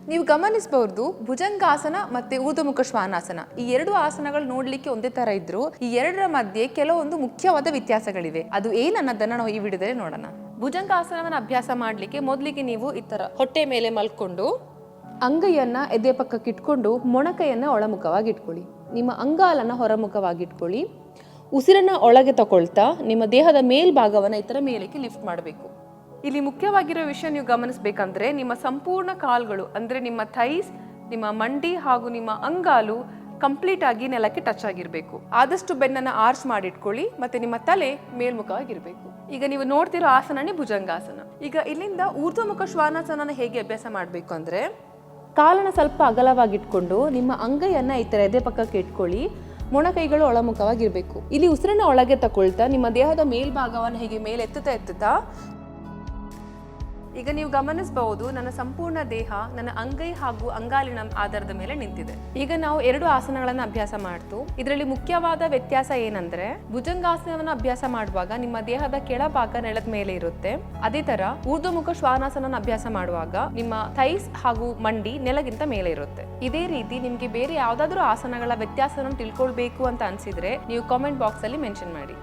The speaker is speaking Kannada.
ನೀವು ಗಮನಿಸಬಹುದು ಭುಜಂಗಾಸನ ಮತ್ತೆ ಊರ್ಧ್ವಮುಖ ಶ್ವಾನಾಸನ ಈ ಎರಡು ಆಸನಗಳು ನೋಡ್ಲಿಕ್ಕೆ ಒಂದೇ ತರ ಇದ್ರು ಈ ಎರಡರ ಮಧ್ಯೆ ಕೆಲವೊಂದು ಮುಖ್ಯವಾದ ವ್ಯತ್ಯಾಸಗಳಿವೆ. ಅದು ಏನನ್ನೋದನ್ನ ನಾವು ಈ ವಿಡಿಯೋದಲ್ಲಿ ನೋಡೋಣ. ಭುಜಂಗಾಸನವನ್ನು ಅಭ್ಯಾಸ ಮಾಡ್ಲಿಕ್ಕೆ ಮೊದಲಿಗೆ ನೀವು ಈ ತರ ಹೊಟ್ಟೆ ಮೇಲೆ ಮಲ್ಕೊಂಡು ಅಂಗೈಯನ್ನ ಎದೆ ಪಕ್ಕಕ್ಕೆ ಇಟ್ಕೊಂಡು ಮೊಣಕೈಯನ್ನ ಒಳಮುಖವಾಗಿ ಇಟ್ಕೊಳ್ಳಿ. ನಿಮ್ಮ ಅಂಗಾಲನ್ನ ಹೊರಮುಖವಾಗಿ ಇಟ್ಕೊಳ್ಳಿ. ಉಸಿರನ್ನ ಒಳಗೆ ತಗೊಳ್ತಾ ನಿಮ್ಮ ದೇಹದ ಮೇಲ್ಭಾಗವನ್ನ ಈ ತರ ಮೇಲಕ್ಕೆ ಲಿಫ್ಟ್ ಮಾಡಬೇಕು. ಇಲ್ಲಿ ಮುಖ್ಯವಾಗಿರೋ ವಿಷಯ ನೀವು ಗಮನಿಸಬೇಕಂದ್ರೆ ನಿಮ್ಮ ಸಂಪೂರ್ಣ ಕಾಲ್ಗಳು ಅಂದ್ರೆ ನಿಮ್ಮ ಥೈಸ್, ನಿಮ್ಮ ಮಂಡಿ ಹಾಗೂ ನಿಮ್ಮ ಅಂಗಾಲು ಕಂಪ್ಲೀಟ್ ಆಗಿ ನೆಲಕ್ಕೆ ಟಚ್ ಆಗಿರ್ಬೇಕು. ಆದಷ್ಟು ಬೆನ್ನನ್ನು ಆರ್ಚ್ ಮಾಡಿಟ್ಕೊಳ್ಳಿ ಮತ್ತೆ ನಿಮ್ಮ ತಲೆ ಮೇಲ್ಮುಖವಾಗಿರ್ಬೇಕು. ಈಗ ನೀವು ನೋಡ್ತಿರೋ ಆಸನನೇ ಭುಜಂಗಾಸನ. ಈಗ ಇಲ್ಲಿಂದ ಊರ್ಧ್ವಮುಖ ಶ್ವಾನಾಸನ ಹೇಗೆ ಅಭ್ಯಾಸ ಮಾಡಬೇಕು ಅಂದ್ರೆ ಕಾಲನ್ನ ಸ್ವಲ್ಪ ಅಗಲವಾಗಿಟ್ಕೊಂಡು ನಿಮ್ಮ ಅಂಗೈಯನ್ನ ಈ ತರ ಎದೆ ಪಕ್ಕಕ್ಕೆ ಇಟ್ಕೊಳ್ಳಿ. ಮೊಣಕೈಗಳು ಒಳಮುಖವಾಗಿರ್ಬೇಕು. ಇಲ್ಲಿ ಉಸಿರನ್ನ ಒಳಗೆ ತಕೊಳ್ತಾ ನಿಮ್ಮ ದೇಹದ ಮೇಲ್ಭಾಗವನ್ನು ಹೇಗೆ ಮೇಲೆ ಎತ್ತುತ್ತಾ ಈಗ ನೀವು ಗಮನಿಸಬಹುದು ನನ್ನ ಸಂಪೂರ್ಣ ದೇಹ ನನ್ನ ಅಂಗೈ ಹಾಗೂ ಅಂಗಾಲಿನ ಆಧಾರದ ಮೇಲೆ ನಿಂತಿದೆ. ಈಗ ನಾವು ಎರಡು ಆಸನಗಳನ್ನ ಅಭ್ಯಾಸ ಮಾಡ್ತು. ಇದರಲ್ಲಿ ಮುಖ್ಯವಾದ ವ್ಯತ್ಯಾಸ ಏನಂದ್ರೆ ಭುಜಂಗಾಸನವನ್ನ ಅಭ್ಯಾಸ ಮಾಡುವಾಗ ನಿಮ್ಮ ದೇಹದ ಕೆಳಭಾಗ ನೆಲದ ಮೇಲೆ ಇರುತ್ತೆ. ಅದೇ ತರ ಊರ್ಧ್ವಮುಖ ಶ್ವಾನಾಸನ ಅಭ್ಯಾಸ ಮಾಡುವಾಗ ನಿಮ್ಮ ಥೈಸ್ ಹಾಗೂ ಮಂಡಿ ನೆಲಗಿಂತ ಮೇಲೆ ಇರುತ್ತೆ. ಇದೇ ರೀತಿ ನಿಮ್ಗೆ ಬೇರೆ ಯಾವ್ದಾದ್ರು ಆಸನಗಳ ವ್ಯತ್ಯಾಸವನ್ನು ತಿಳ್ಕೊಳ್ಬೇಕು ಅಂತ ಅನ್ಸಿದ್ರೆ ನೀವು ಕಾಮೆಂಟ್ ಬಾಕ್ಸ್ ಅಲ್ಲಿ ಮೆನ್ಷನ್ ಮಾಡಿ.